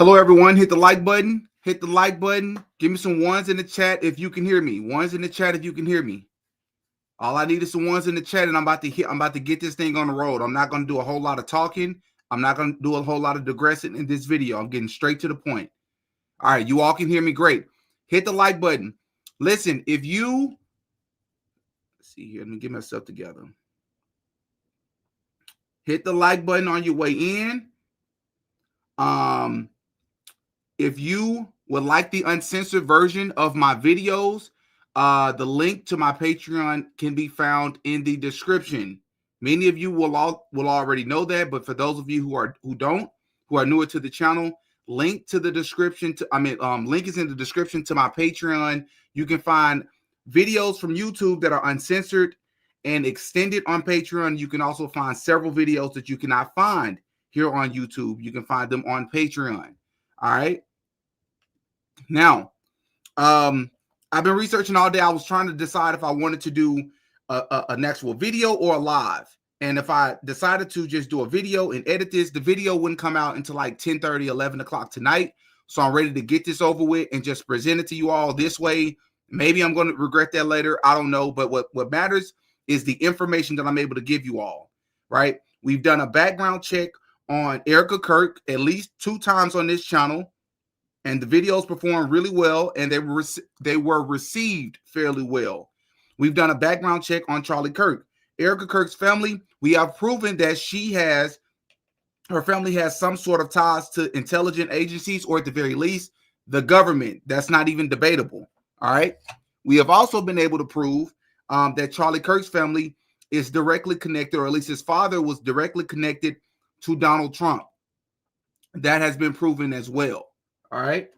Hello, everyone. Hit the like button. Hit the like button. Give me some ones in the chat if you can hear me. Ones in the chat if you can hear me. All I need is some ones in the chat, and I'm about to get this thing on the road. I'm not going to do a whole lot of talking. I'm not going to do a whole lot of digressing in this video. I'm getting straight to the point. All right, you all can hear me. Great. Hit the like button. Listen, if you let's see here, let me get myself together. Hit the like button on your way in. If you would like the uncensored version of my videos, the link to my Patreon can be found in the description. Many of you will already know that, but for those of you who are newer to the channel, link to the description. Link is in the description to my Patreon. You can find videos from YouTube that are uncensored and extended on Patreon. You can also find several videos that you cannot find here on YouTube. You can find them on Patreon. All right. Now, I've been researching all day. I was trying to decide if I wanted to do an actual video or a live. And if I decided to just do a video and edit this, the video wouldn't come out until like 10:30, 11 o'clock tonight. So I'm ready to get this over with and just present it to you all this way. Maybe I'm going to regret that later. I don't know. But what matters is the information that I'm able to give you all, right? We've done a background check on Erica Kirk at least 2 times on this channel. And the videos performed really well, and they were received fairly well. We've done a background check on Charlie Kirk. Erica Kirk's family, we have proven that her family has some sort of ties to intelligence agencies, or at the very least, the government. That's not even debatable. All right. We have also been able to prove that Charlie Kirk's family is directly connected, or at least his father was directly connected to Donald Trump. That has been proven as well. All right.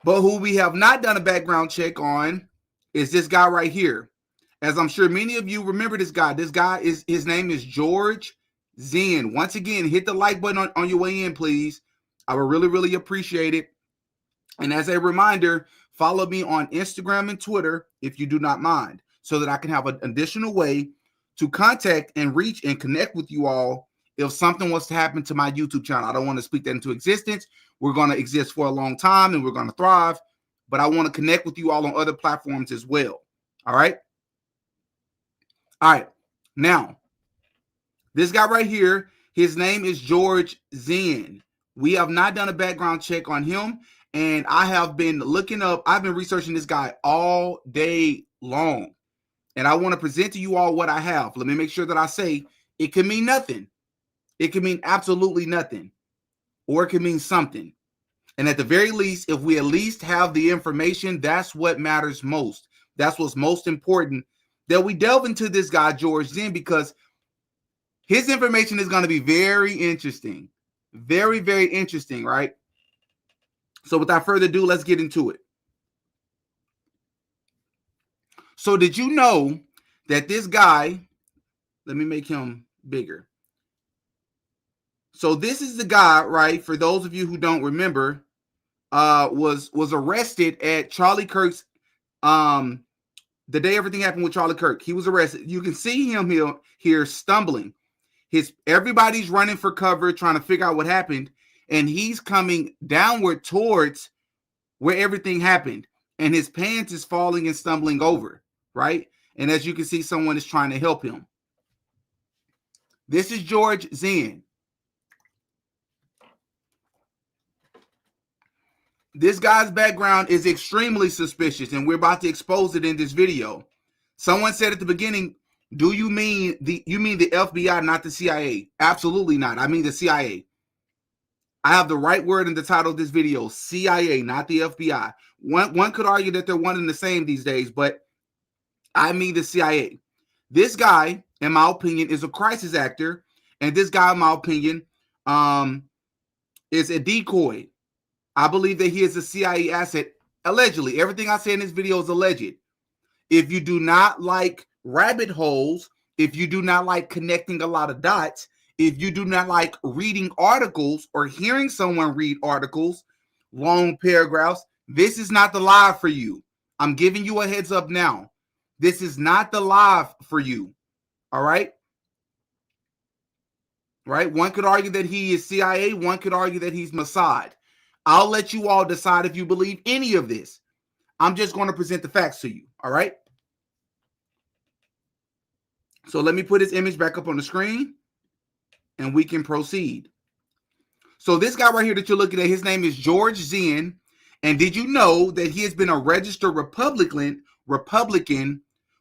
But who we have not done a background check on is this guy right here. As I'm sure many of you remember this guy. His name is George Zen. Once again, hit the like button on your way in, please. I would really, really appreciate it. And as a reminder, follow me on Instagram and Twitter if you do not mind, so that I can have an additional way to contact and reach and connect with you all if something was to happen to my YouTube channel. I don't want to speak that into existence. We're going to exist for a long time and we're going to thrive, but I want to connect with you all on other platforms as well. All right. All right. Now, this guy right here, his name is George Zen. We have not done a background check on him, and I have been I've been researching this guy all day long, and I want to present to you all what I have. Let me make sure that I say it can mean nothing. It can mean absolutely nothing, or it can mean something. And at the very least, if we at least have the information, that's what matters most. That's what's most important, that we delve into this guy, George Zen, because his information is going to be very interesting. Very, very interesting, right? So without further ado, let's get into it. So did you know that this guy, let me make him bigger. So this is the guy, right? For those of you who don't remember, was arrested at Charlie Kirk's, the day everything happened with Charlie Kirk. He was arrested. You can see him here stumbling. Everybody's running for cover, trying to figure out what happened, and he's coming downward towards where everything happened, and his pants is falling and stumbling over, right? And as you can see, someone is trying to help him. This is George Zen. This guy's background is extremely suspicious, and we're about to expose it in this video. Someone said at the beginning, do you mean the FBI, not the CIA? Absolutely not. I mean the CIA. I have the right word in the title of this video, CIA, not the FBI. One could argue that they're one and the same these days, but I mean the CIA. This guy, in my opinion, is a crisis actor, and this guy, in my opinion, is a decoy. I believe that he is a CIA asset, allegedly. Everything I say in this video is alleged. If you do not like rabbit holes, if you do not like connecting a lot of dots, if you do not like reading articles or hearing someone read articles, long paragraphs, this is not the live for you. I'm giving you a heads up now. This is not the live for you. All right? right? One could argue that he is CIA. One could argue that he's Mossad. I'll let you all decide if you believe any of this. I'm just going to present the facts to you, all right? So let me put his image back up on the screen, and we can proceed. So this guy right here that you're looking at, his name is George Zen. And did you know that he has been a registered Republican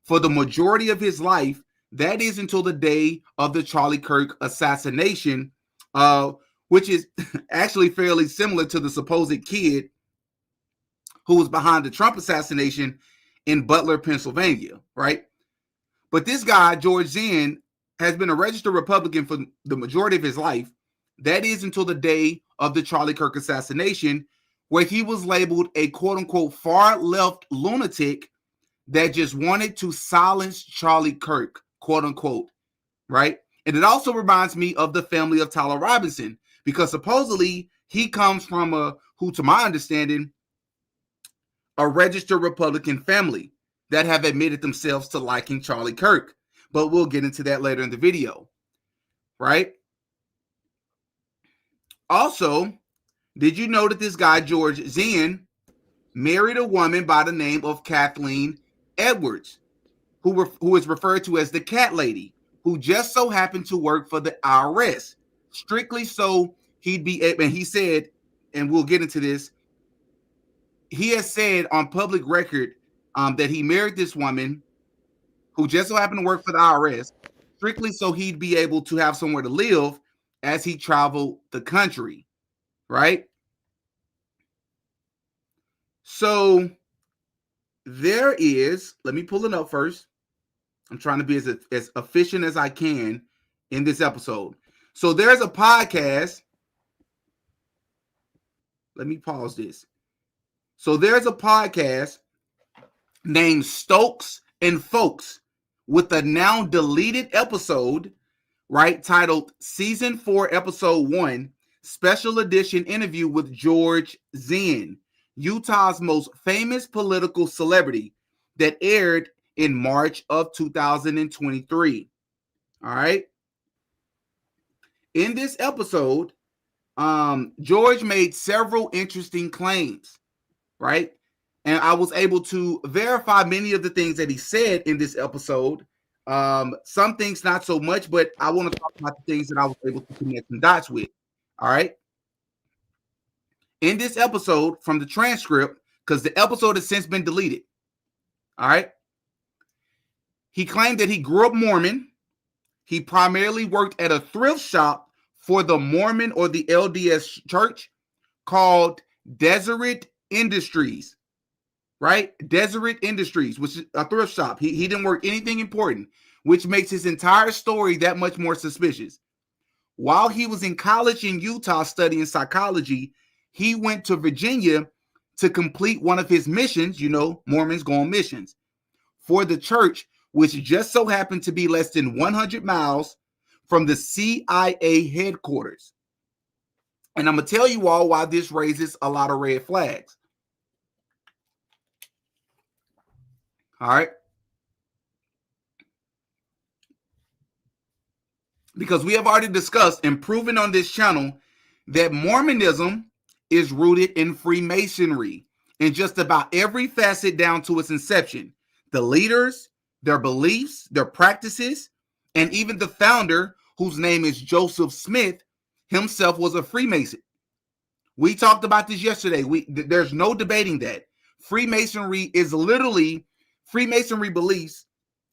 for the majority of his life? That is until the day of the Charlie Kirk assassination, which is actually fairly similar to the supposed kid who was behind the Trump assassination in Butler, Pennsylvania, right? But this guy, George Zen, has been a registered Republican for the majority of his life. That is until the day of the Charlie Kirk assassination, where he was labeled a quote-unquote far-left lunatic that just wanted to silence Charlie Kirk, quote-unquote, right? And it also reminds me of the family of Tyler Robinson, because supposedly he comes from who, to my understanding, a registered Republican family that have admitted themselves to liking Charlie Kirk. But we'll get into that later in the video, right? Also, did you know that this guy, George Zen, married a woman by the name of Kathleen Edwards, who is referred to as the Cat Lady, who just so happened to work for the IRS? Strictly so he'd be, and he said, and we'll get into this, he has said on public record that he married this woman who just so happened to work for the IRS, strictly so he'd be able to have somewhere to live as he traveled the country, right? So there is, let me pull it up first. I'm trying to be as efficient as I can in this episode. So there's a podcast. Let me pause this. So there's a podcast named Stokes and Folks with a now deleted episode, right, titled Season 4, Episode 1, Special Edition Interview with George Zen, Utah's most famous political celebrity, that aired in March of 2023. All right. In this episode, George made several interesting claims, right? And I was able to verify many of the things that he said in this episode. Some things not so much, but I want to talk about the things that I was able to connect some dots with. All right. In this episode, from the transcript, because the episode has since been deleted. All right. He claimed that he grew up Mormon. He primarily worked at a thrift shop for the Mormon or the LDS church called Deseret Industries, right? Deseret Industries, which is a thrift shop. He didn't work anything important, which makes his entire story that much more suspicious. While he was in college in Utah studying psychology, he went to Virginia to complete one of his missions. You know, Mormons go on missions for the church, which just so happened to be less than 100 miles from the CIA headquarters. And I'm going to tell you all why this raises a lot of red flags. All right. Because we have already discussed and proven on this channel that Mormonism is rooted in Freemasonry in just about every facet down to its inception. The leaders, their beliefs, their practices, and even the founder, whose name is Joseph Smith, himself was a Freemason. We talked about this yesterday. There's no debating that. Freemasonry beliefs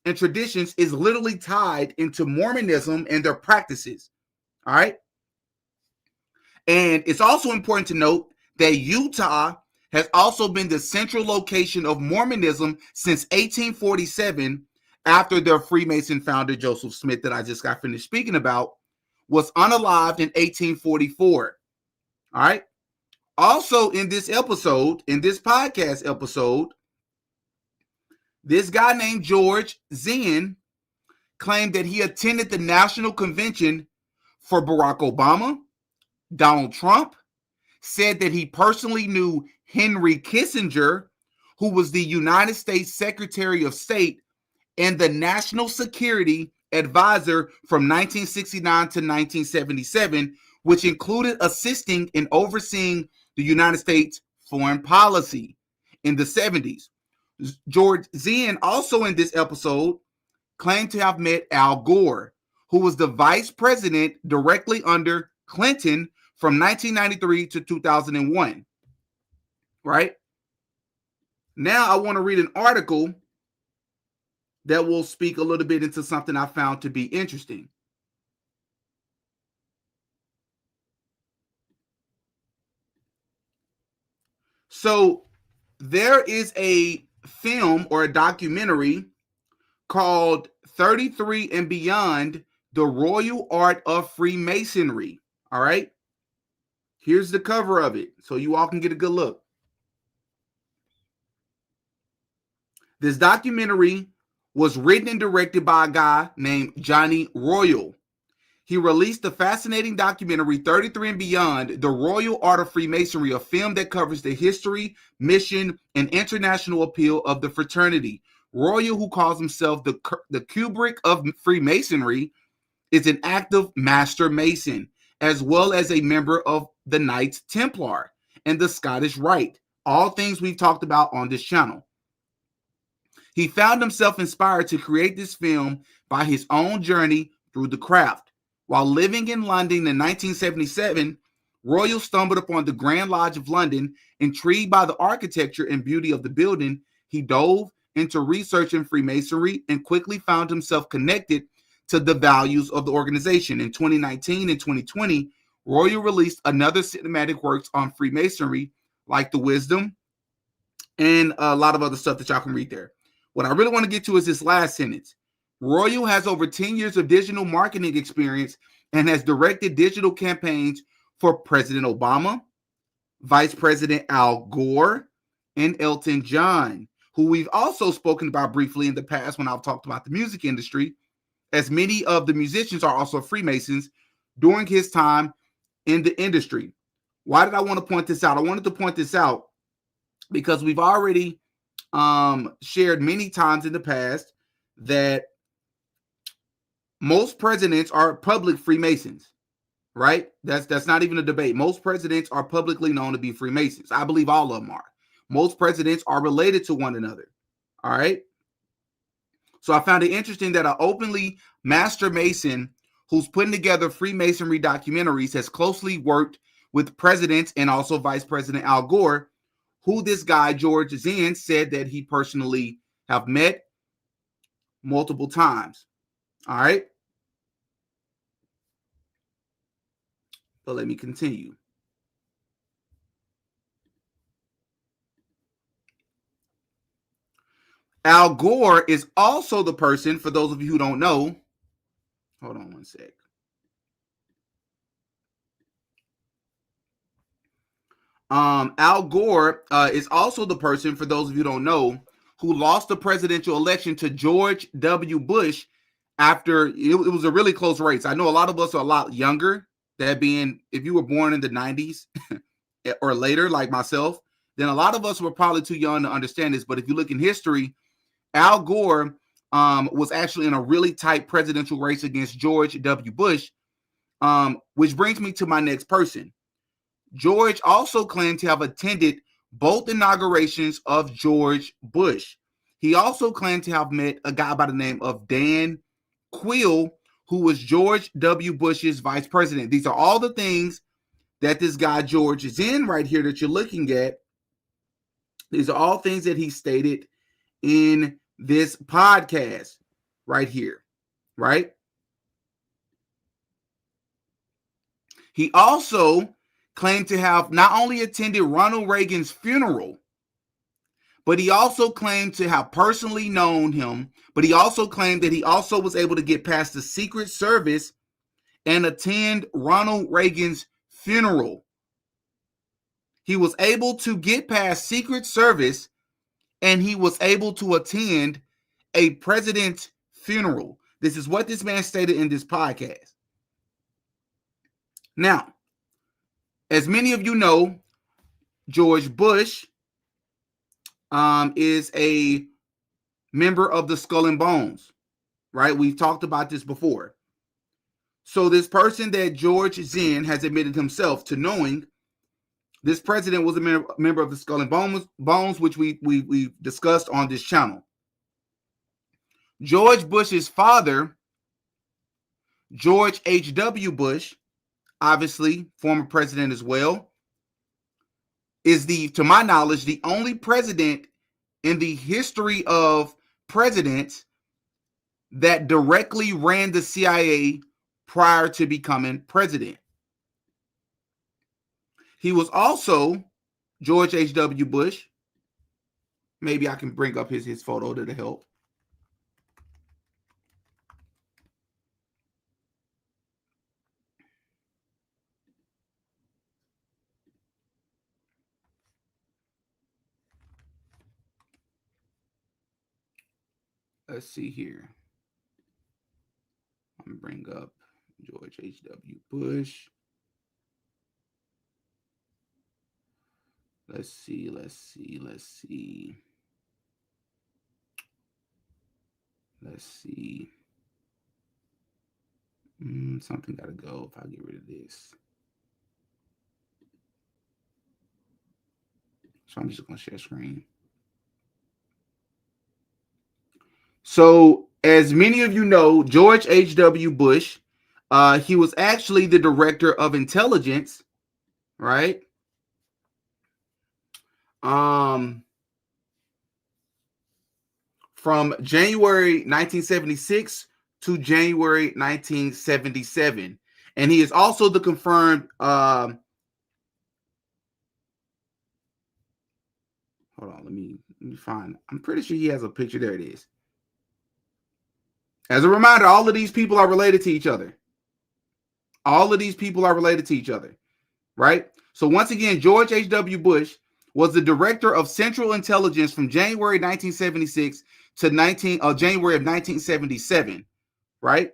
and traditions is literally tied into Mormonism and their practices. All right. And it's also important to note that Utah has also been the central location of Mormonism since 1847, after their Freemason founder, Joseph Smith, that I just got finished speaking about, was unalived in 1844. All right. Also in this episode, in this podcast episode, this guy named George Zen claimed that he attended the national convention for Barack Obama, Donald Trump, said that he personally knew Henry Kissinger, who was the United States Secretary of State and the National Security advisor from 1969 to 1977, which included assisting in overseeing the United States foreign policy in the 70s. George Zen, also in this episode, claimed to have met Al Gore, who was the vice president directly under Clinton from 1993 to 2001. Right? Now I want to read an article that will speak a little bit into something I found to be interesting. So there is a film or a documentary called 33 and Beyond, The Royal Art of Freemasonry. All right. Here's the cover of it so you all can get a good look. This documentary was written and directed by a guy named Johnny Royal. He released the fascinating documentary 33 and Beyond, The Royal Art of Freemasonry, a film that covers the history, mission, and international appeal of the fraternity. Royal, who calls himself the Kubrick of Freemasonry, is an active master Mason, as well as a member of the Knights Templar and the Scottish Rite, all things we've talked about on this channel. He found himself inspired to create this film by his own journey through the craft. While living in London in 1977, Royal stumbled upon the Grand Lodge of London. Intrigued by the architecture and beauty of the building, he dove into researching Freemasonry and quickly found himself connected to the values of the organization. In 2019 and 2020, Royal released another cinematic works on Freemasonry, like The Wisdom, and a lot of other stuff that y'all can read there. What I really want to get to is this last sentence. Royal has over 10 years of digital marketing experience and has directed digital campaigns for President Obama, Vice President Al Gore, and Elton John, who we've also spoken about briefly in the past when I've talked about the music industry, as many of the musicians are also Freemasons during his time in the industry. Why did I want to point this out? I wanted to point this out because we've already shared many times in the past that most presidents are public Freemasons, right? That's not even a debate. Most presidents are publicly known to be Freemasons. I believe all of them are. Most presidents are related to one another, all right? So I found it interesting that an openly master Mason who's putting together Freemasonry documentaries has closely worked with presidents and also Vice President Al Gore, who this guy, George Zen, said that he personally have met multiple times. All right. But let me continue. Al Gore is also the person, for those of you who don't know, hold on one sec. Al Gore is also the person, for those of you who don't know, who lost the presidential election to George W. Bush after it was a really close race. I know a lot of us are a lot younger, that being, if you were born in the 90s or later, like myself, then a lot of us were probably too young to understand this. But if you look in history, Al Gore was actually in a really tight presidential race against George W. Bush, which brings me to my next person. George also claimed to have attended both inaugurations of George Bush. He also claimed to have met a guy by the name of Dan Quayle, who was George W. Bush's vice president. These are all the things that this guy George Zen right here that you're looking at. These are all things that he stated in this podcast right here, right? He also claimed to have not only attended Ronald Reagan's funeral, but he also claimed to have personally known him, but he also claimed that he also was able to get past the Secret Service and attend Ronald Reagan's funeral. He was able to get past Secret Service and he was able to attend a president's funeral. This is what this man stated in this podcast. Now, as many of you know, George Bush is a member of the Skull and Bones, right? We've talked about this before. So this person that George Zen has admitted himself to knowing, this president was a member of the Skull and Bones, which we discussed on this channel. George Bush's father, George H.W. Bush, obviously former president as well, is to my knowledge, the only president in the history of presidents that directly ran the CIA prior to becoming president. He was also George H.W. Bush. Maybe I can bring up his photo to help. Let's see here. I'm going to bring up George H.W. Bush. Let's see. Something got to go if I get rid of this. So I'm just going to share screen. So as many of you know, George H.W. Bush, he was actually the director of intelligence, right? From January 1976 to January 1977. And he is also the confirmed, hold on, let me find, I'm pretty sure he has a picture. There it is. As a reminder, all of these people are related to each other. All of these people are related to each other, right? So once again, George H.W. Bush was the director of Central Intelligence from January 1976 to January of 1977, right?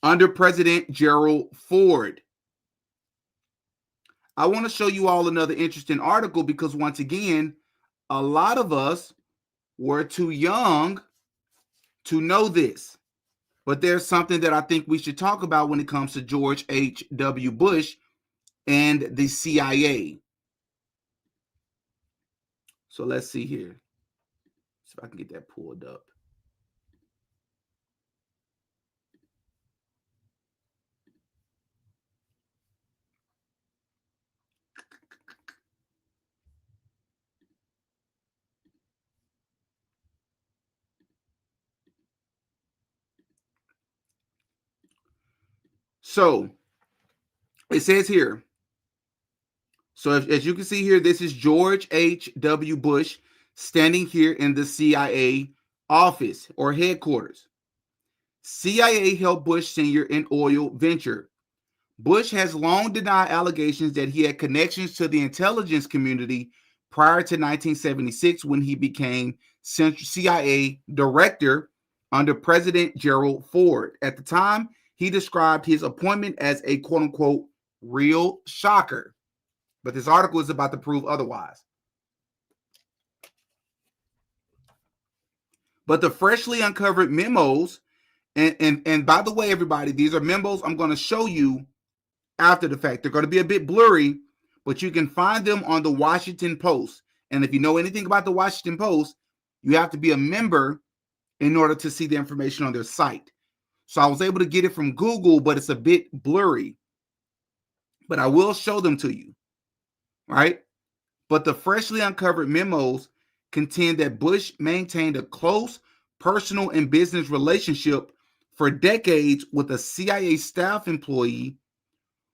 Under President Gerald Ford. I want to show you all another interesting article because once again, a lot of us were too young to know this. But there's something that I think we should talk about when it comes to George H.W. Bush and the CIA. So let's see here. See if I can get that pulled up. So it says here, so as you can see here, this is George H.W. Bush standing here in the CIA office or headquarters. CIA helped Bush Sr. in oil venture. Bush has long denied allegations that he had connections to the intelligence community prior to 1976 when he became CIA director under President Gerald Ford. At the time, he described his appointment as a quote-unquote real shocker. But this article is about to prove otherwise. But the freshly uncovered memos, and by the way, everybody, these are memos I'm going to show you after the fact. They're going to be a bit blurry, but you can find them on the Washington Post. And if you know anything about the Washington Post, you have to be a member in order to see the information on their site. So I was able to get it from Google, but it's a bit blurry. But I will show them to you, right? But the freshly uncovered memos contend that Bush maintained a close personal and business relationship for decades with a CIA staff employee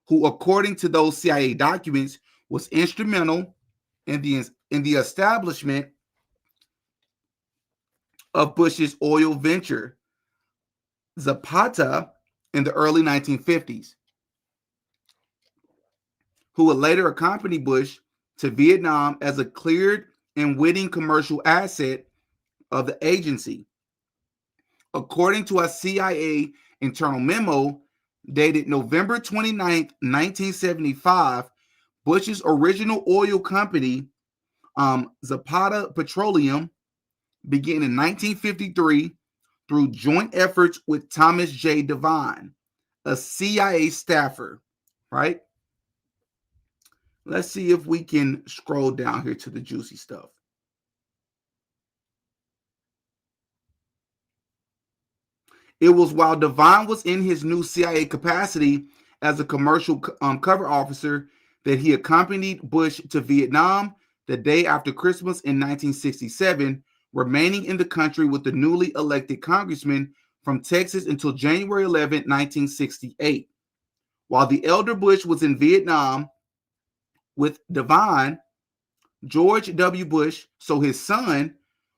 who, according to those CIA documents, was instrumental in the establishment of Bush's oil venture, Zapata, in the early 1950s, who would later accompany Bush to Vietnam as a cleared and winning commercial asset of the agency. According to a CIA internal memo dated November 29th, 1975, Bush's original oil company, Zapata Petroleum, began in 1953 through joint efforts with Thomas J. Devine, a CIA staffer, right? Let's see if we can scroll down here to the juicy stuff. It was while Devine was in his new CIA capacity as a commercial cover officer that he accompanied Bush to Vietnam the day after Christmas in 1967, remaining in the country with the newly elected congressman from Texas until January 11, 1968. While the elder Bush was in Vietnam with Devine, George W. Bush, so his son,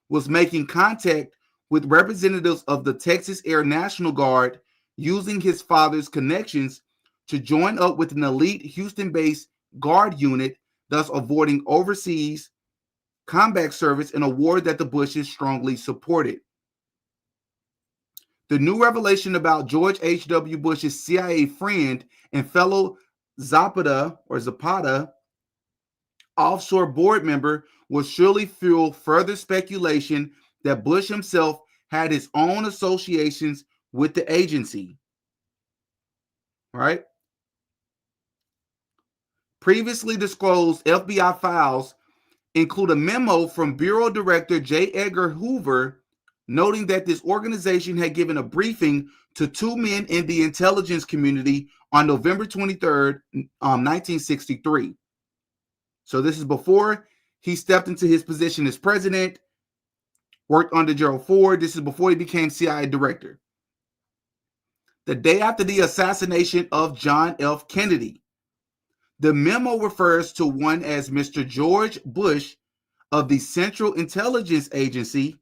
was making contact with representatives of the Texas Air National Guard using his father's connections to join up with an elite Houston-based Guard unit, thus avoiding overseas combat service, an award that the Bushes strongly supported. The new revelation about George H.W. Bush's CIA friend and fellow Zapata offshore board member will surely fuel further speculation that Bush himself had his own associations with the agency. Right? Previously disclosed FBI files include a memo from Bureau Director J. Edgar Hoover noting that this organization had given a briefing to two men in the intelligence community on November 23rd, 1963. So this is before he stepped into his position as president, worked under Gerald Ford. This is before he became CIA director. The day after the assassination of John F. Kennedy. The memo refers to one as Mr. George Bush of the Central Intelligence Agency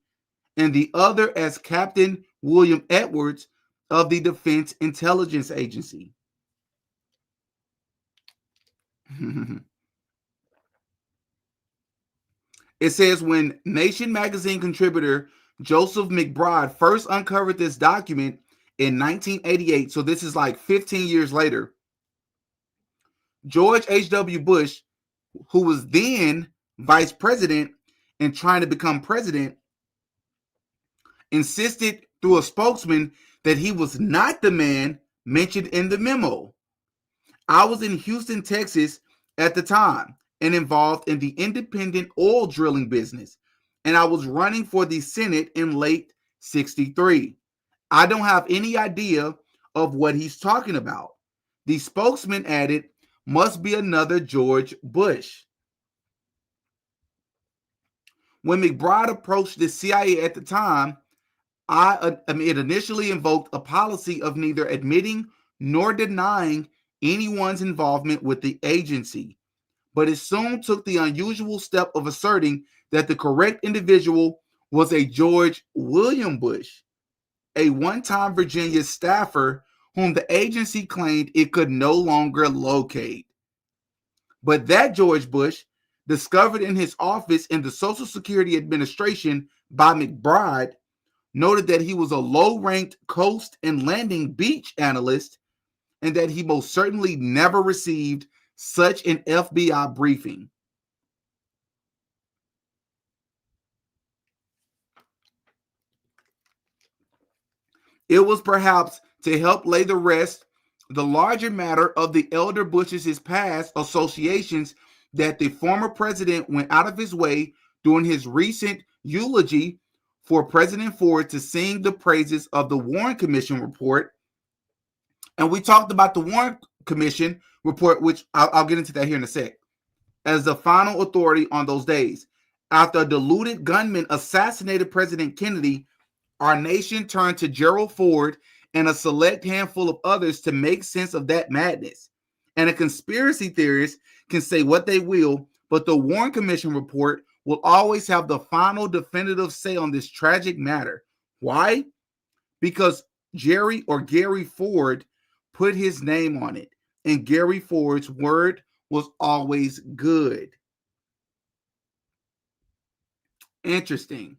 and the other as Captain William Edwards of the Defense Intelligence Agency. It says when Nation magazine contributor Joseph McBride first uncovered this document in 1988, so this is like 15 years later, George H.W. Bush, who was then vice president and trying to become president, insisted through a spokesman that he was not the man mentioned in the memo. I was in Houston, Texas at the time and involved in the independent oil drilling business, and I was running for the Senate in late 63. I don't have any idea of what he's talking about. The spokesman added, must be another George Bush. When McBride approached the CIA at the time, it initially invoked a policy of neither admitting nor denying anyone's involvement with the agency, but it soon took the unusual step of asserting that the correct individual was a George William Bush, a one-time Virginia staffer whom the agency claimed it could no longer locate. But that George Bush, discovered in his office in the Social Security Administration by McBride, noted that he was a low-ranked coast and landing beach analyst and that he most certainly never received such an FBI briefing. It was perhaps to help lay to rest the larger matter of the elder Bush's past associations that the former president went out of his way during his recent eulogy for President Ford to sing the praises of the Warren Commission report. And we talked about the Warren Commission report, which I'll get into that here in a sec, as the final authority on those days. After a deluded gunman assassinated President Kennedy, our nation turned to Gerald Ford and a select handful of others to make sense of that madness. And a conspiracy theorist can say what they will, but the Warren Commission report will always have the final definitive say on this tragic matter. Why? Because Gary Ford put his name on it, and Gary Ford's word was always good. Interesting.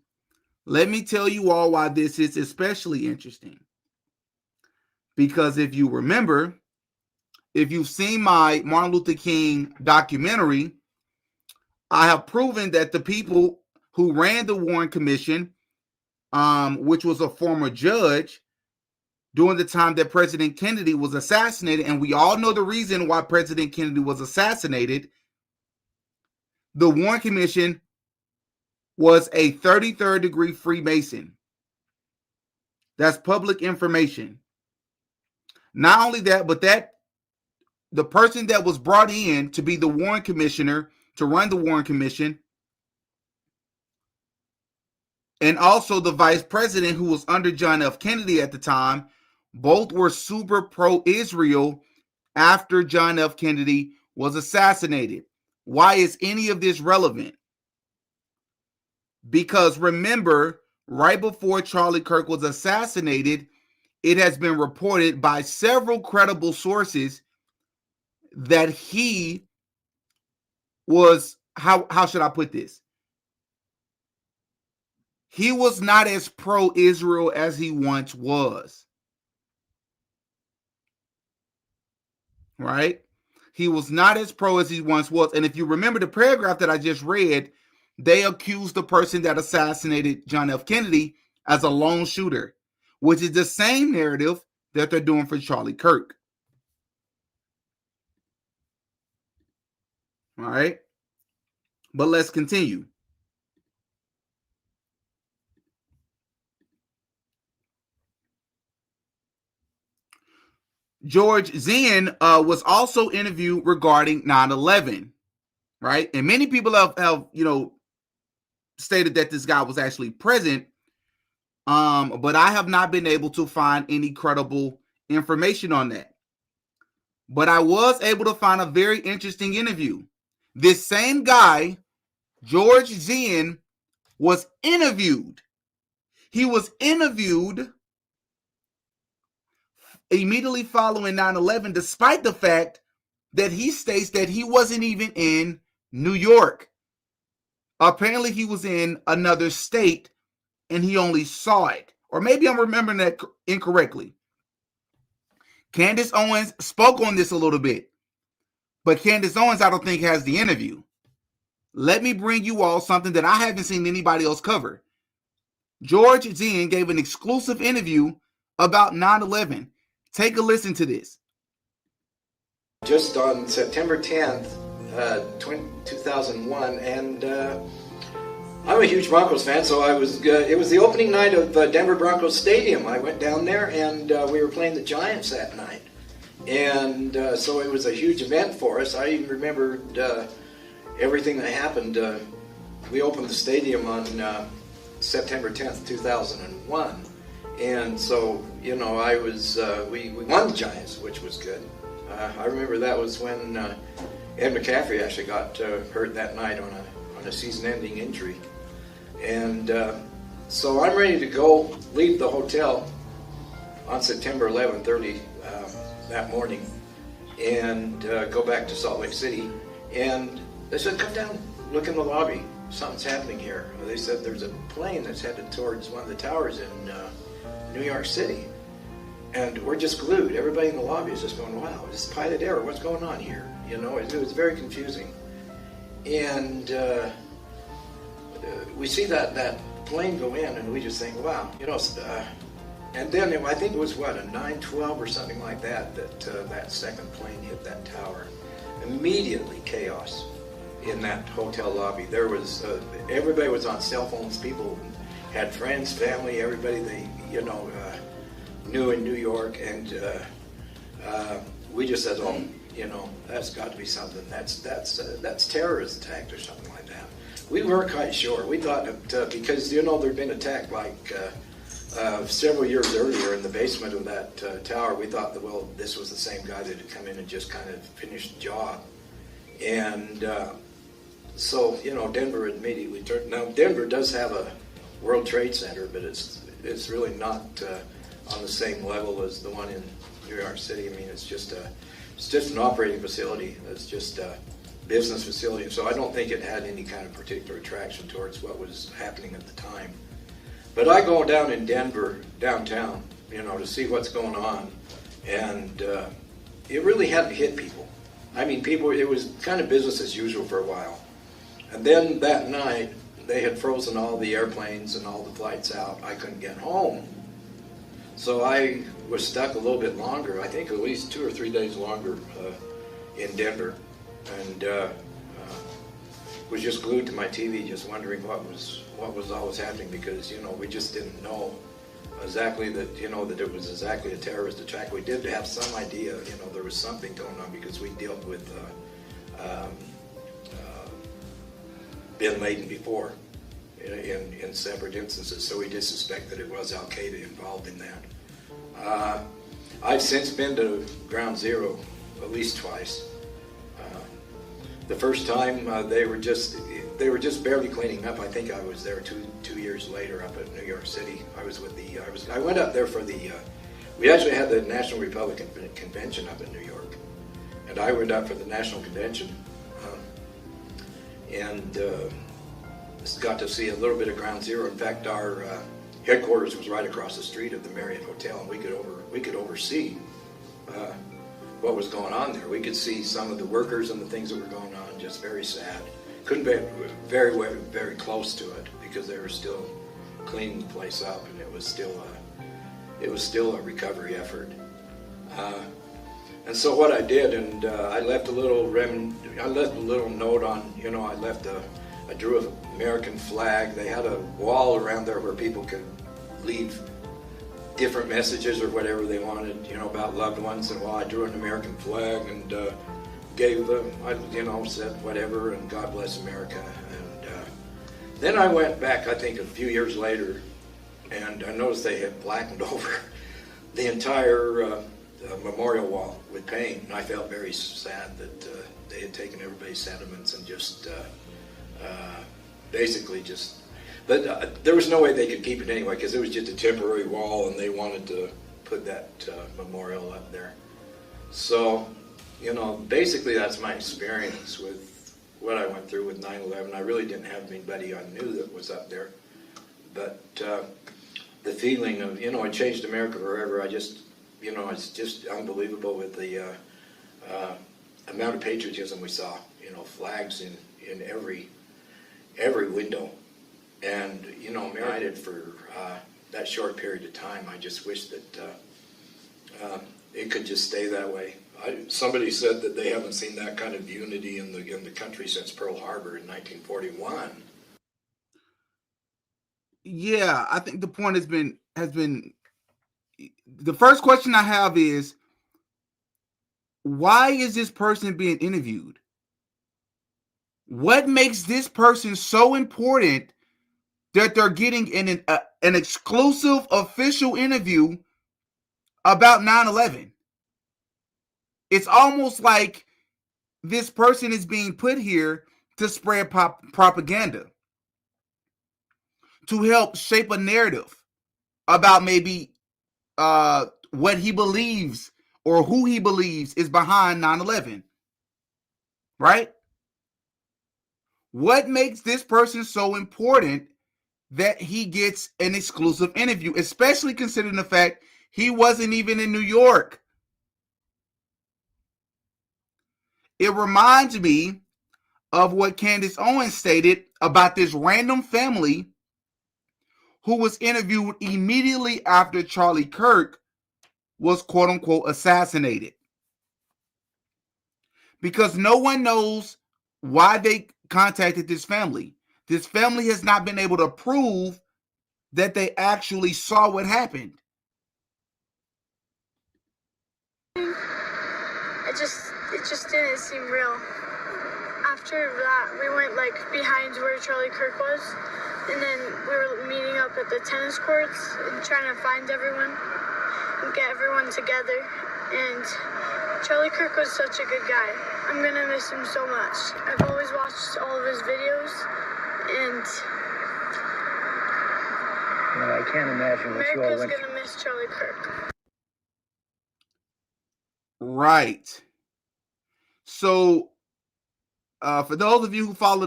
Let me tell you all why this is especially interesting. Because if you remember, if you've seen my Martin Luther King documentary, I have proven that the people who ran the Warren Commission, which was a former judge during the time that President Kennedy was assassinated. And we all know the reason why President Kennedy was assassinated. The Warren Commission was a 33rd degree Freemason. That's public information. Not only that, but that the person that was brought in to be the Warren Commissioner, to run the Warren Commission, and also the vice president who was under John F. Kennedy at the time, both were super pro-Israel after John F. Kennedy was assassinated. Why is any of this relevant? Because remember, right before Charlie Kirk was assassinated, it has been reported by several credible sources that he was, how should I put this? He was not as pro-Israel as he once was. Right? He was not as pro as he once was. And if you remember the paragraph that I just read, they accused the person that assassinated John F. Kennedy as a lone shooter, which is the same narrative that they're doing for Charlie Kirk. All right. But let's continue. George Zen was also interviewed regarding 9/11, right? And many people have stated that this guy was actually present, but I have not been able to find any credible information on that. But I was able to find a very interesting interview. This same guy, George Zen, was interviewed. He was interviewed immediately following 9/11, despite the fact that he states that he wasn't even in New York. Apparently, he was in another state and he only saw it. Or maybe I'm remembering that incorrectly. Candace Owens spoke on this a little bit, but Candace Owens, I don't think, has the interview. Let me bring you all something that I haven't seen anybody else cover. George Zen gave an exclusive interview about 9/11. Take a listen to this. Just on September 10th, 2001, and I'm a huge Broncos fan, so I was. It was the opening night of Denver Broncos Stadium. I went down there, and we were playing the Giants that night, and so it was a huge event for us. I even remembered everything that happened. We opened the stadium on September 10th, 2001. And so, I was, we won the Giants, which was good. I remember that was when Ed McCaffrey actually got hurt that night on a season-ending injury. And so I'm ready to go leave the hotel on September 11th, early that morning, and go back to Salt Lake City. And they said, come down, look in the lobby. Something's happening here. They said there's a plane that's headed towards one of the towers in New York City, and we're just glued. Everybody in the lobby is just going, wow, is this pilot error? What's going on here? It was very confusing. And we see that plane go in, and we just think, wow, and then I think it was a 9/12 or something like that that second plane hit that tower. Immediately chaos in that hotel lobby. There was everybody was on cell phones. People had friends, family, everybody they knew in New York, and we just said, oh, that's got to be something. That's terrorist attack or something like that. We weren't quite sure. We thought that because there'd been attack like several years earlier in the basement of that tower. We thought that this was the same guy that had come in and just kind of finished the job, and so Denver immediately turned. Now Denver does have a World Trade Center, but it's really not on the same level as the one in New York City. I mean, it's just an operating facility. It's just a business facility. So I don't think it had any kind of particular attraction towards what was happening at the time. But I go down in Denver, downtown, to see what's going on, and it really hadn't hit people. I mean, it was kind of business as usual for a while. And then that night, they had frozen all the airplanes and all the flights out. I couldn't get home. So I was stuck a little bit longer, I think at least 2 or 3 days longer in Denver. And was just glued to my TV, just wondering what was always happening, because, you know, we just didn't know exactly that, you know, that it was exactly a terrorist attack. We did have some idea, you know, there was something going on, because we dealt with Bin Laden before in separate instances, so we did suspect that it was Al-Qaeda involved in that. I've since been to Ground Zero at least twice. The first time they were just barely cleaning up. I think I was there two years later up at New York City. I went up there for we actually had the National Republican Convention up in New York, and I went up for the National Convention, and got to see a little bit of Ground Zero. In fact, our headquarters was right across the street of the Marriott Hotel, and we could oversee what was going on there. We could see some of the workers and the things that were going on. Just very sad. Couldn't be very close to it, because they were still cleaning the place up, and it was still a recovery effort. And so what I did, and I left a little note on, you know, I drew an American flag. They had a wall around there where people could leave different messages or whatever they wanted, you know, about loved ones. And I drew an American flag and gave them, you know, said whatever, and God bless America. And then I went back, I think a few years later, and I noticed they had blackened over the entire memorial wall with paint. And I felt very sad that they had taken everybody's sentiments and just basically just, but there was no way they could keep it anyway, because it was just a temporary wall, and they wanted to put that memorial up there. So, you know, basically that's my experience with what I went through with 9/11. I really didn't have anybody I knew that was up there, but the feeling of, you know, it changed America forever. I just, you know, it's just unbelievable with the amount of patriotism we saw. You know, flags in every window. And, you know, united for that short period of time. I just wish that it could just stay that way. Somebody said that they haven't seen that kind of unity in the country since Pearl Harbor in 1941. Yeah, I think the point has been. The first question I have is, why is this person being interviewed? What makes this person so important that they're getting an exclusive official interview about 9/11? It's almost like this person is being put here to spread propaganda, to help shape a narrative about maybe what he believes or who he believes is behind 9/11, right? What makes this person so important that he gets an exclusive interview, especially considering the fact he wasn't even in New York? It reminds me of what Candace Owens stated about this random family who was interviewed immediately after Charlie Kirk was quote unquote assassinated. Because no one knows why they contacted this family. This family has not been able to prove that they actually saw what happened. It just didn't seem real. After that, we went like behind where Charlie Kirk was, and then we were meeting up at the tennis courts and trying to find everyone and get everyone together. And Charlie Kirk was such a good guy. I'm gonna miss him so much. I've always watched all of his videos, and I can't imagine what you all America's went through. gonna miss Charlie Kirk. Right. So, for those of you who follow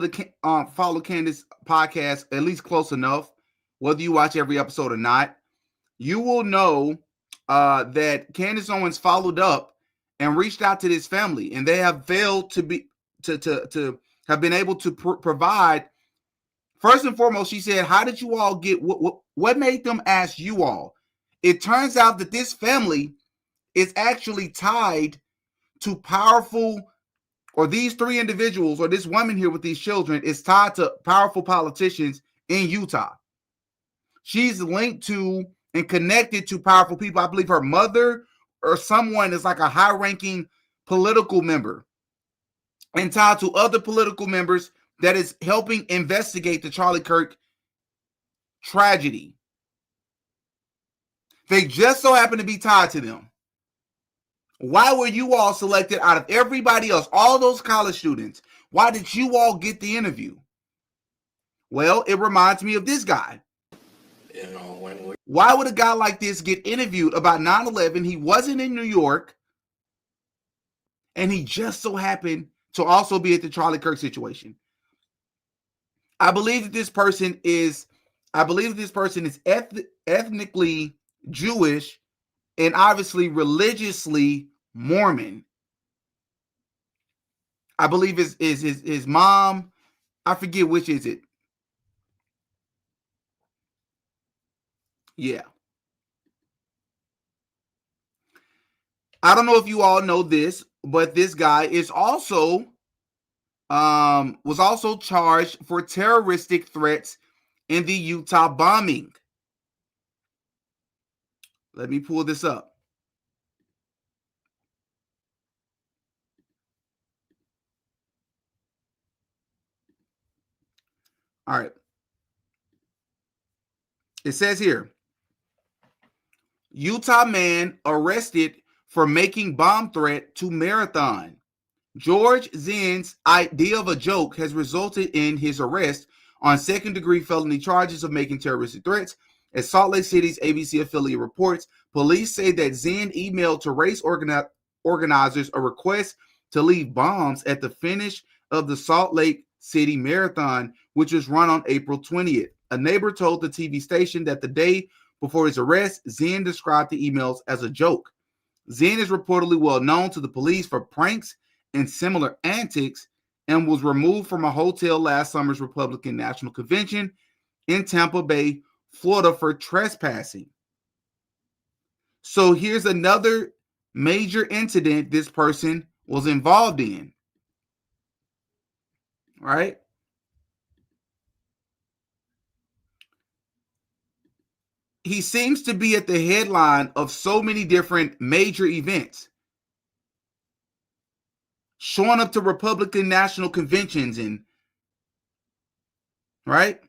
follow Candace podcast at least close enough, whether you watch every episode or not, you will know that Candace Owens followed up and reached out to this family, and they have failed to have been able to provide First and foremost, she said, how did you all get, what made them ask you all? It turns out that this family is actually tied to powerful, or these three individuals, or this woman here with these children is tied to powerful politicians in Utah. She's linked to and connected to powerful people. I believe her mother or someone is like a high-ranking political member and tied to other political members that is helping investigate the Charlie Kirk tragedy. They just so happen to be tied to them. Why were you all selected out of everybody else, all those college students? Why did you all get the interview? Well, it reminds me of this guy. You know, why would a guy like this get interviewed about 9/11? He wasn't in New York, and he just so happened to also be at the Charlie Kirk situation. I believe that this person is ethnically Jewish and obviously religiously Mormon. I believe his mom, I forget which is it. Yeah. I don't know if you all know this, but this guy is also was also charged for terroristic threats in the Utah bombing. Let me pull this up. All right. It says here, Utah man arrested for making bomb threat to marathon. George Zen's idea of a joke has resulted in his arrest on second-degree felony charges of making terroristic threats. As Salt Lake City's ABC affiliate reports, police say that Zen emailed to race organizers a request to leave bombs at the finish of the Salt Lake City Marathon, which was run on April 20th. A neighbor told the TV station that the day before his arrest, Zen described the emails as a joke. Zen is reportedly well known to the police for pranks and similar antics, and was removed from a hotel last summer's Republican National Convention in Tampa Bay, Florida, for trespassing. So here's another major incident this person was involved in, right? He seems to be at the headline of so many different major events, showing up to Republican National Conventions and, right?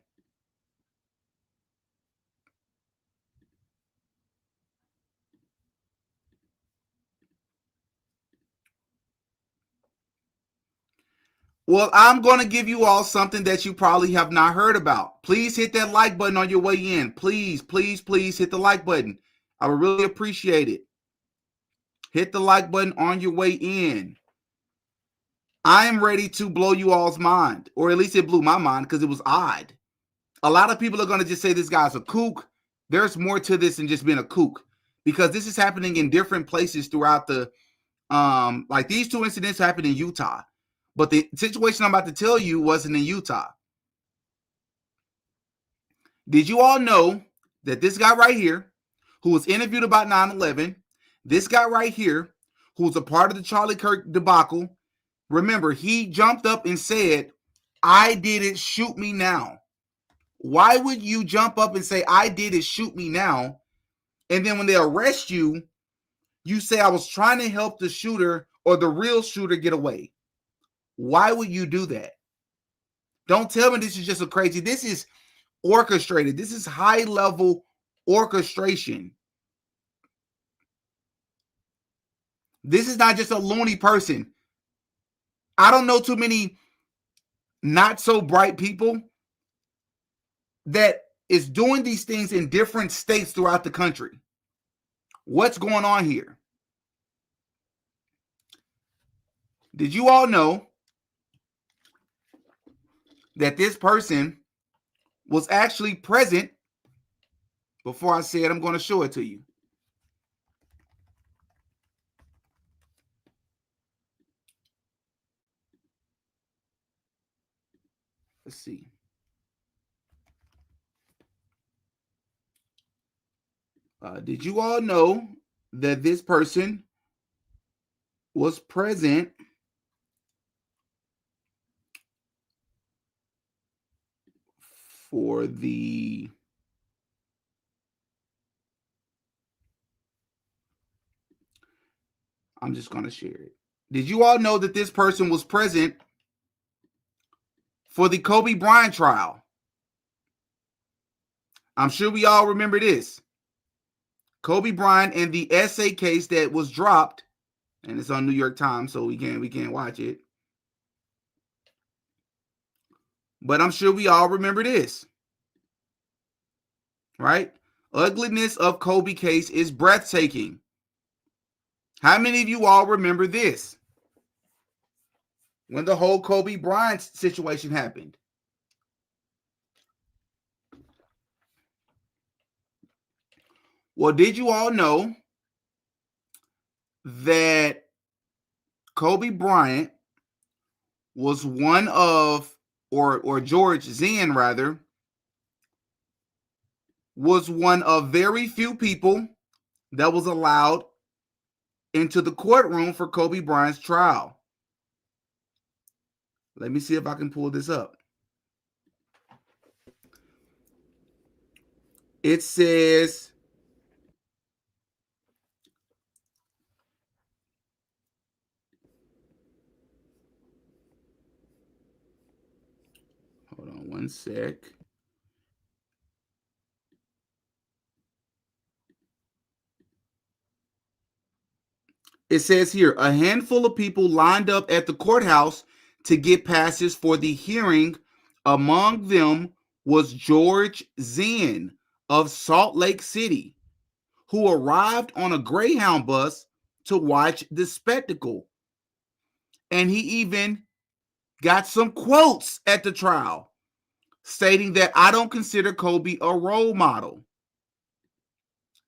Well, I'm going to give you all something that you probably have not heard about. Please hit that like button on your way in. Please, please, please hit the like button. I would really appreciate it. Hit the like button on your way in. I am ready to blow you all's mind, or at least it blew my mind because it was odd. A lot of people are going to just say this guy's a kook. There's more to this than just being a kook, because this is happening in different places throughout the, like these two incidents happened in Utah. But the situation I'm about to tell you wasn't in Utah. Did you all know that this guy right here, who was interviewed about 9/11, this guy right here, who's a part of the Charlie Kirk debacle, remember, he jumped up and said, I did it, shoot me now. Why would you jump up and say, I did it, shoot me now? And then when they arrest you, you say, I was trying to help the shooter or the real shooter get away. Why would you do that? Don't tell me this is just a crazy. This is orchestrated. This is high-level orchestration. This is not just a loony person. I don't know too many not so bright people that is doing these things in different states throughout the country. What's going on here? Did you all know that this person was actually present before I said I'm going to show it to you? Let's see. Did you all know that this person was present for the I'm just going to share it. Did you all know that this person was present for the Kobe Bryant trial? I'm sure we all remember this. Kobe Bryant and the essay case that was dropped, and it's on New York Times, so we can't watch it. But I'm sure we all remember this. Right? Ugliness of Kobe case is breathtaking. How many of you all remember this? When the whole Kobe Bryant situation happened. Well, did you all know that Kobe Bryant was one of, or George Zen rather, was one of very few people that was allowed into the courtroom for Kobe Bryant's trial? Let me see if I can pull this up. It says, hold on one sec. It says here, a handful of people lined up at the courthouse to get passes for the hearing. Among them was George Zen of Salt Lake City, who arrived on a Greyhound bus to watch the spectacle. And he even got some quotes at the trial stating that I don't consider Kobe a role model.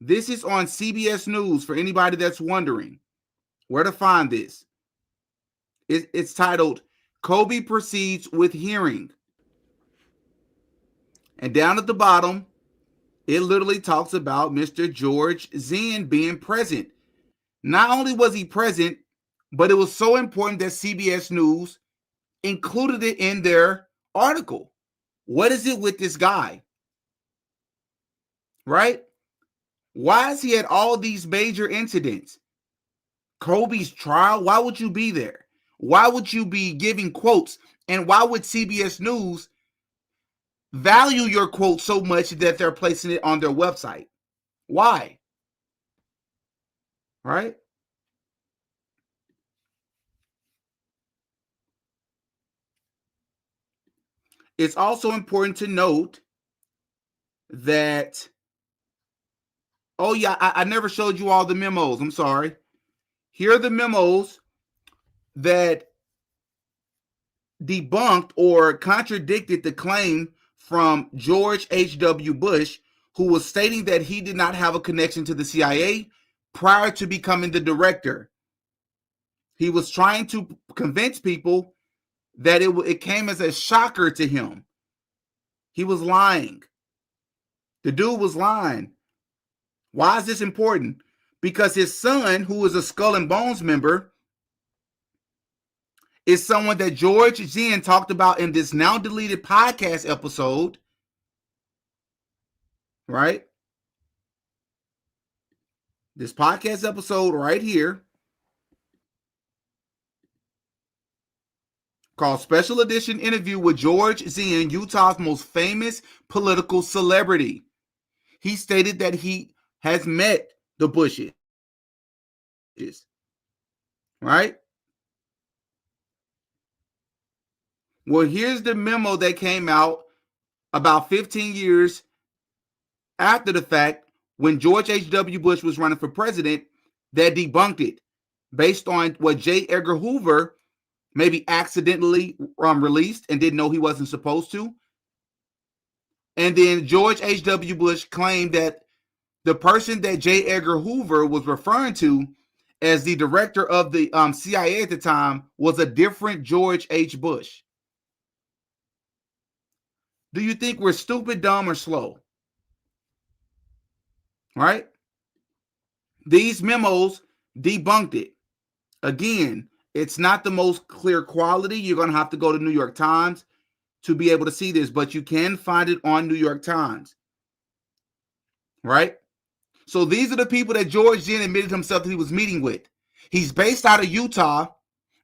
This is on CBS News for anybody that's wondering where to find this. It's titled, Kobe Proceeds with Hearing. And down at the bottom, it literally talks about Mr. George Zen being present. Not only was he present, but it was so important that CBS News included it in their article. What is it with this guy? Right? Why has he had all these major incidents? Kobe's trial, why would you be there? Why would you be giving quotes? And why would CBS News value your quote so much that they're placing it on their website? Why? Right? It's also important to note that, oh yeah, I never showed you all the memos. I'm sorry. Here are the memos that debunked or contradicted the claim from George H.W. Bush, who was stating that he did not have a connection to the CIA prior to becoming the director. He was trying to convince people that it came as a shocker to him. He was lying. The dude was lying. Why is this important? Because his son, who is a Skull and Bones member, is someone that George Zen talked about in this now deleted podcast episode, right? This podcast episode right here called Special Edition Interview with George Zen, Utah's most famous political celebrity. He stated that he has met the Bushes, right? Well, here's the memo that came out about 15 years after the fact when George H.W. Bush was running for president that debunked it based on what J. Edgar Hoover maybe accidentally released and didn't know he wasn't supposed to. And then George H.W. Bush claimed that the person that J. Edgar Hoover was referring to as the director of the CIA at the time was a different George H. Bush. Do you think we're stupid, dumb, or slow? Right? These memos debunked it. Again, it's not the most clear quality. You're going to have to go to New York Times to be able to see this, but you can find it on New York Times. Right? So these are the people that George Zen admitted himself that he was meeting with. He's based out of Utah,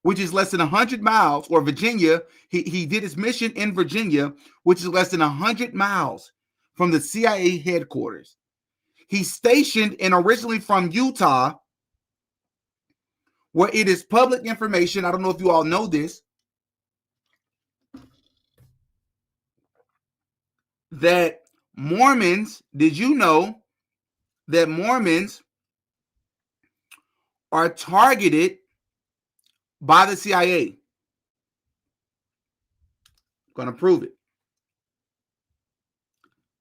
which is less than 100 miles, or Virginia. He did his mission in Virginia, which is less than 100 miles from the CIA headquarters. He's stationed and originally from Utah, where it is public information. I don't know if you all know this, that Mormons, did you know that Mormons are targeted by the CIA? I'm going to prove it.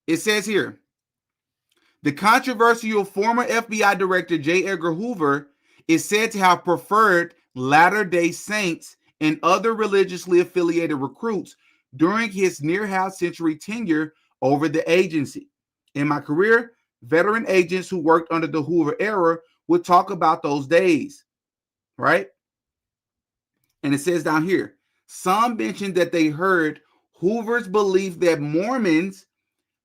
It says here, the controversial former FBI director J. Edgar Hoover is said to have preferred Latter-day Saints and other religiously affiliated recruits during his near half-century tenure over the agency. In my career, veteran agents who worked under the Hoover era would talk about those days, right? And it says down here, some mentioned that they heard Hoover's belief that Mormons,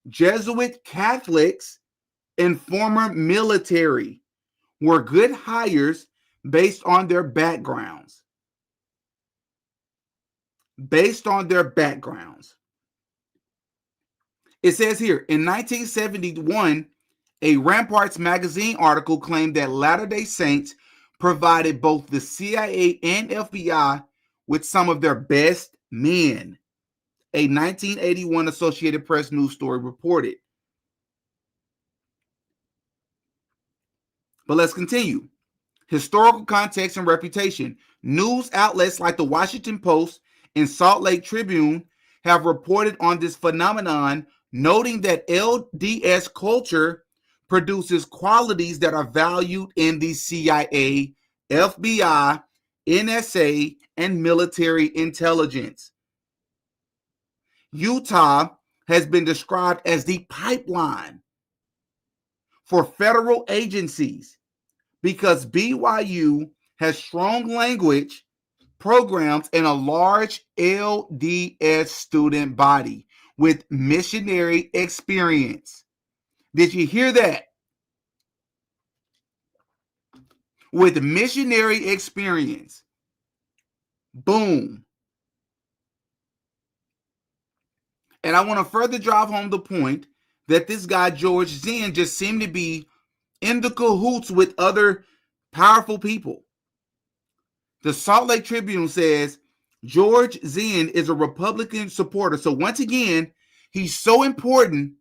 Jesuit Catholics, and former military were good hires based on their backgrounds. Based on their backgrounds. It says here, in 1971, a Ramparts magazine article claimed that Latter-day Saints provided both the CIA and FBI with some of their best men. A 1981 Associated Press news story reported. But let's continue. Historical context and reputation. News outlets like the Washington Post and Salt Lake Tribune have reported on this phenomenon, noting that LDS culture produces qualities that are valued in the CIA, FBI, NSA, and military intelligence. Utah has been described as the pipeline for federal agencies because BYU has strong language programs and a large LDS student body with missionary experience. Did you hear that? With missionary experience. Boom. And I want to further drive home the point that this guy, George Zen, just seemed to be in the cahoots with other powerful people. The Salt Lake Tribune says George Zen is a Republican supporter. So once again, he's so important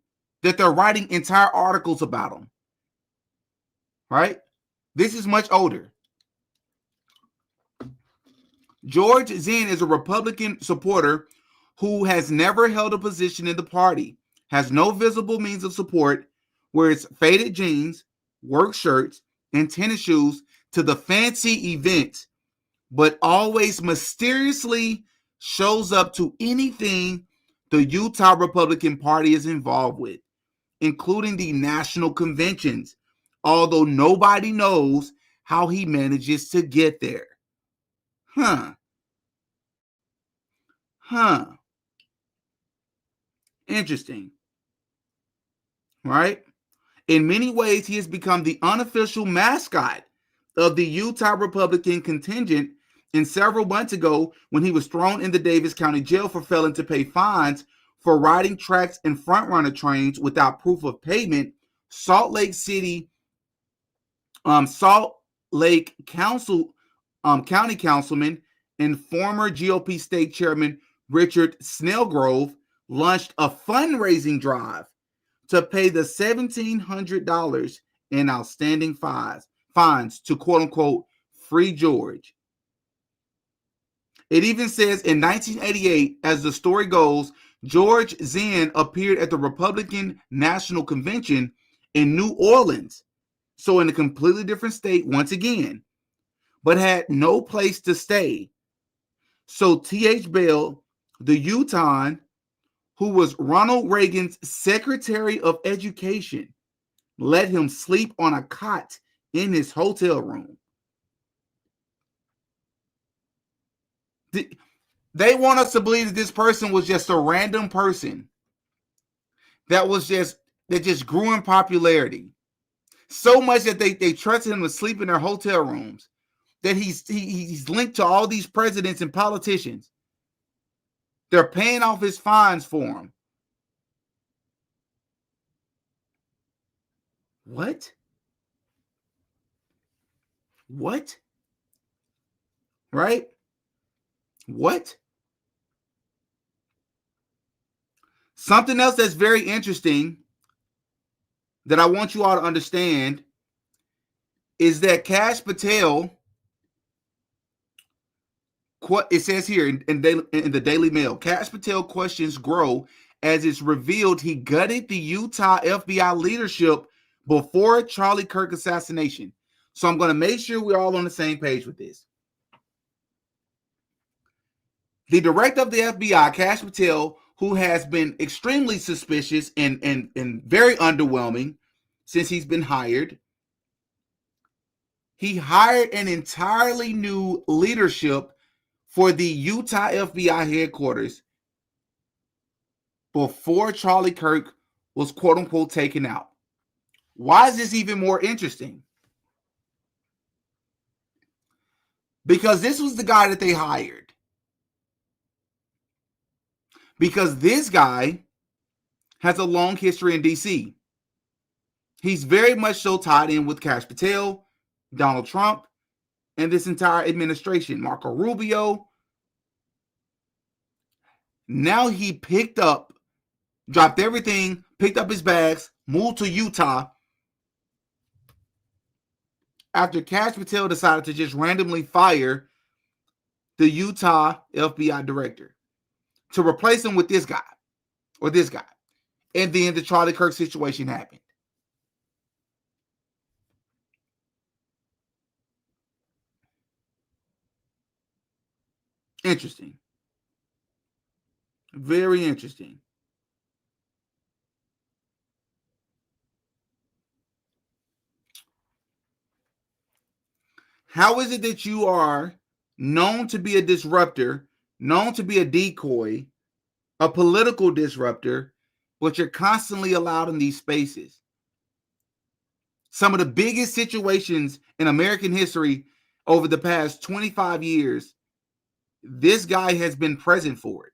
that they're writing entire articles about him. Right? This is much older. George Zen is a Republican supporter who has never held a position in the party, has no visible means of support, wears faded jeans, work shirts, and tennis shoes to the fancy events, but always mysteriously shows up to anything the Utah Republican Party is involved with, including the national conventions, although nobody knows how he manages to get there. Interesting. Right? In many ways, he has become the unofficial mascot of the Utah Republican contingent. And several months ago, when he was thrown in the Davis County Jail for failing to pay fines for riding tracks and front-runner trains without proof of payment, Salt Lake County Councilman and former GOP state chairman Richard Snellgrove launched a fundraising drive to pay the $1,700 in outstanding fines to quote-unquote free George. It even says in 1988, as the story goes, George Zen appeared at the Republican National Convention in New Orleans, so in a completely different state once again, but had no place to stay. So T.H. Bell, the Utahn, who was Ronald Reagan's Secretary of Education, let him sleep on a cot in his hotel room. They want us to believe that this person was just a random person that just grew in popularity. So much that they trusted him to sleep in their hotel rooms, that he's linked to all these presidents and politicians. They're paying off his fines for him. What? Right? What? Something else that's very interesting that I want you all to understand is that Kash Patel, it says here in the Daily Mail, Kash Patel questions grow as it's revealed he gutted the Utah FBI leadership before Charlie Kirk assassination. So I'm going to make sure we're all on the same page with this. The director of the FBI, Kash Patel, who has been extremely suspicious and very underwhelming since he's been hired, he hired an entirely new leadership for the Utah FBI headquarters before Charlie Kirk was quote unquote taken out. Why is this even more interesting? Because this was the guy that they hired. Because this guy has a long history in DC. He's very much so tied in with Kash Patel, Donald Trump, and this entire administration, Marco Rubio. Now he dropped everything, picked up his bags, moved to Utah after Kash Patel decided to just randomly fire the Utah FBI director to replace him with this guy. And then the Charlie Kirk situation happened. Interesting. Very interesting. How is it that you are known to be a disruptor, known to be a decoy, a political disruptor, but you're constantly allowed in these spaces? Some of the biggest situations in American history over the past 25 years, this guy has been present for it.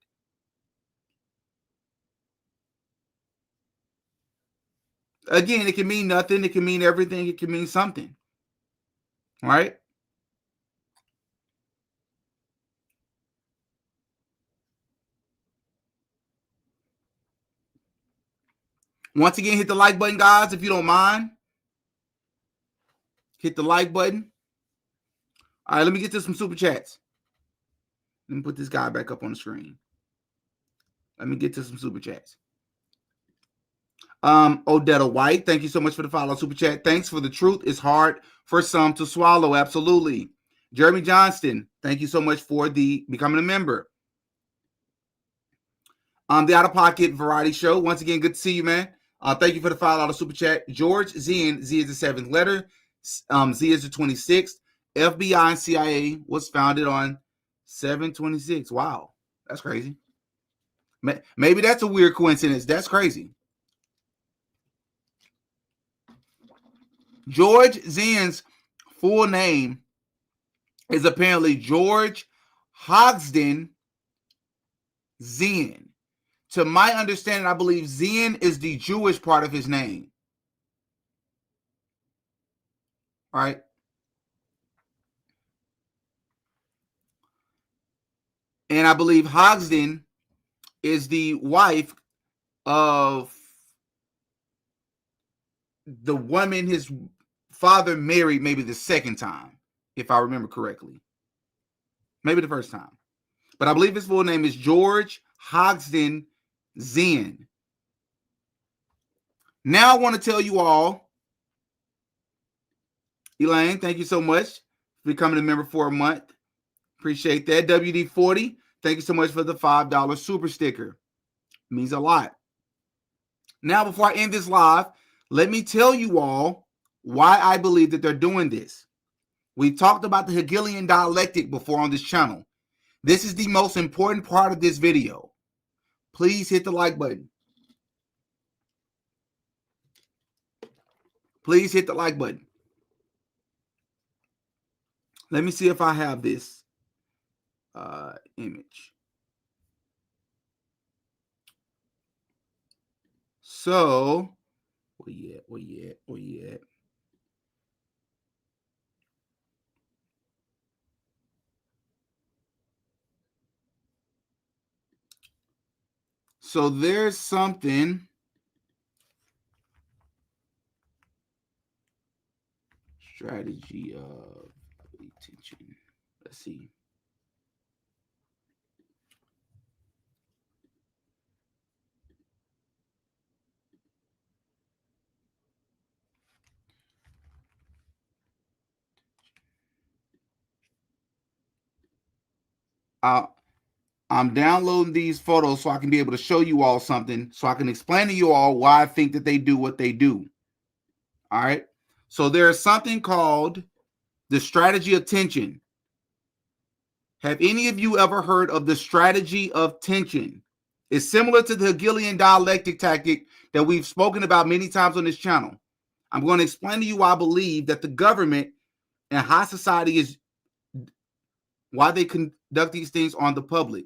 Again, it can mean nothing. It can mean everything. It can mean something. Right? Once again, hit the like button, guys, if you don't mind. Hit the like button. All right, let me get to some super chats. Let me put this guy back up on the screen. Let me get to some super chats. Odetta White, thank you so much for the follow super chat. Thanks for the truth. It's hard for some to swallow. Absolutely. Jeremy Johnston, thank you so much for becoming a member. The Out of Pocket Variety Show. Once again, good to see you, man. Thank you for the $5 super chat. George Zen, Z is the 7th letter. Z is the 26th. FBI and CIA was founded on 7/26. Wow, that's crazy. Maybe that's a weird coincidence. That's crazy. George Zen's full name is apparently George Hogsden Zen. To my understanding, I believe Zen is the Jewish part of his name. Right? And I believe Hogsden is the wife of the woman his father married maybe the second time, if I remember correctly. Maybe the first time. But I believe his full name is George Hogsden Zen. Now I want to tell you all, Elaine, thank you so much for becoming a member for a month. Appreciate that. WD40, thank you so much for the $5 super sticker. It means a lot. Now, before I end this live, let me tell you all why I believe that they're doing this. We've talked about the Hegelian dialectic before on this channel. This is the most important part of this video. Please hit the like button. Please hit the like button. Let me see if I have this image. So, where you at? So there's something. Strategy of attention. Let's see. I'm downloading these photos so I can be able to show you all something, so I can explain to you all why I think that they do what they do. All right. So there's something called the strategy of tension. Have any of you ever heard of the strategy of tension? It's similar to the Hegelian dialectic tactic that we've spoken about many times on this channel. I'm going to explain to you why I believe that the government and high society is why they conduct these things on the public.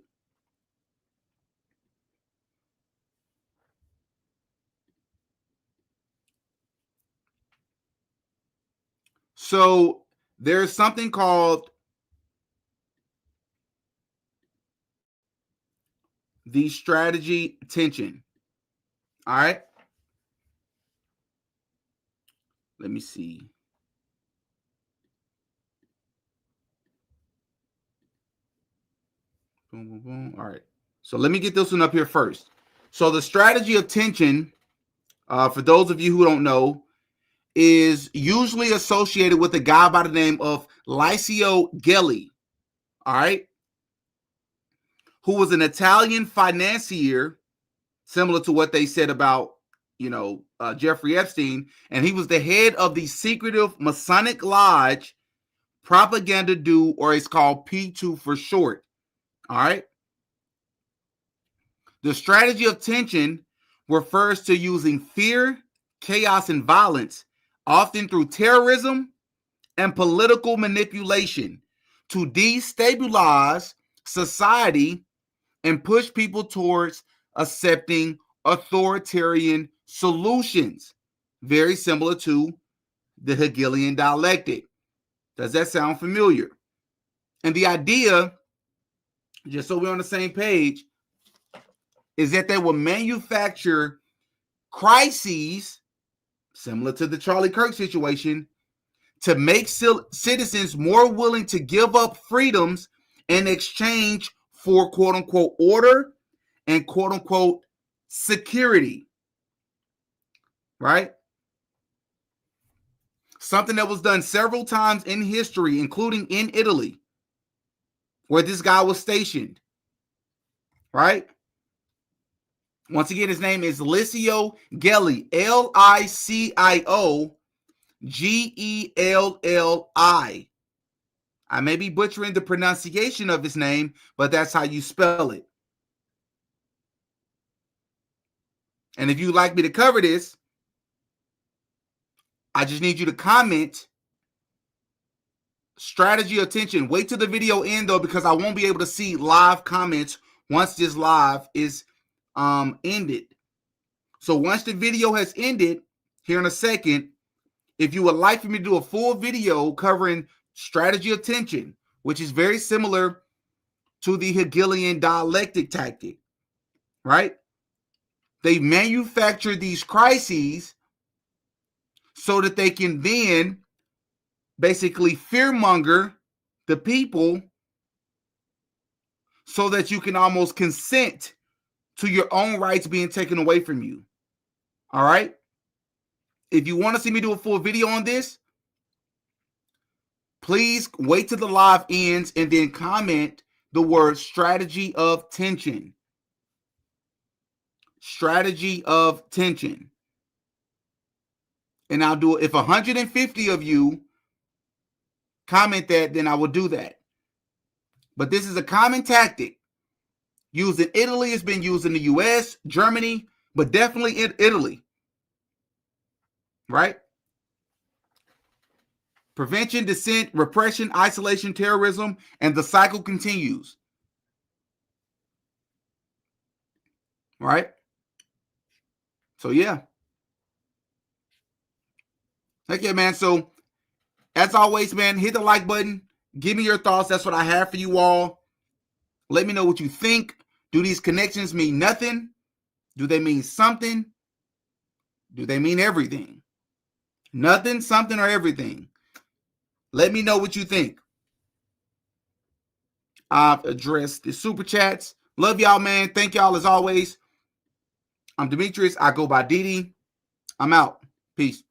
So there's something called the strategy tension. All right. Let me see. Boom, boom, boom. All right. So let me get this one up here first. So the strategy of tension, for those of you who don't know, is usually associated with a guy by the name of Licio Gelli. All right. Who was an Italian financier, similar to what they said about, Jeffrey Epstein. And he was the head of the secretive Masonic Lodge Propaganda Do, or it's called P2 for short. All right. The strategy of tension refers to using fear, chaos, and violence, often through terrorism and political manipulation, to destabilize society and push people towards accepting authoritarian solutions, very similar to the Hegelian dialectic. Does that sound familiar? And the idea, just so we're on the same page, is that they will manufacture crises, similar to the Charlie Kirk situation, to make citizens more willing to give up freedoms in exchange for quote-unquote order and quote-unquote security, right? Something that was done several times in history, including in Italy, where this guy was stationed, right? Once again, his name is Licio Gelli, Licio Gelli. I may be butchering the pronunciation of his name, but that's how you spell it. And if you'd like me to cover this, I just need you to comment strategy of tension. Wait till the video end, though, because I won't be able to see live comments once this live is ended. So once the video has ended here in a second, if you would like for me to do a full video covering strategy of tension, which is very similar to the Hegelian dialectic tactic, right? They manufacture these crises so that they can then basically fearmonger the people so that you can almost consent to your own rights being taken away from you. All right? If you want to see me do a full video on this, please wait till the live ends and then comment the word strategy of tension. Strategy of tension. And I'll do it. If 150 of you comment that, then I will do that. But this is a common tactic used in Italy. It's been used in the US, Germany, but definitely in Italy. Right? Prevention, dissent, repression, isolation, terrorism, and the cycle continues. Right? So, yeah. Okay, man. So, as always, man, hit the like button. Give me your thoughts. That's what I have for you all. Let me know what you think. Do these connections mean nothing? Do they mean something? Do they mean everything? Nothing, something, or everything? Let me know what you think. I've addressed the super chats. Love y'all, man. Thank y'all as always. I'm Demetrius. I go by Didi. I'm out. Peace.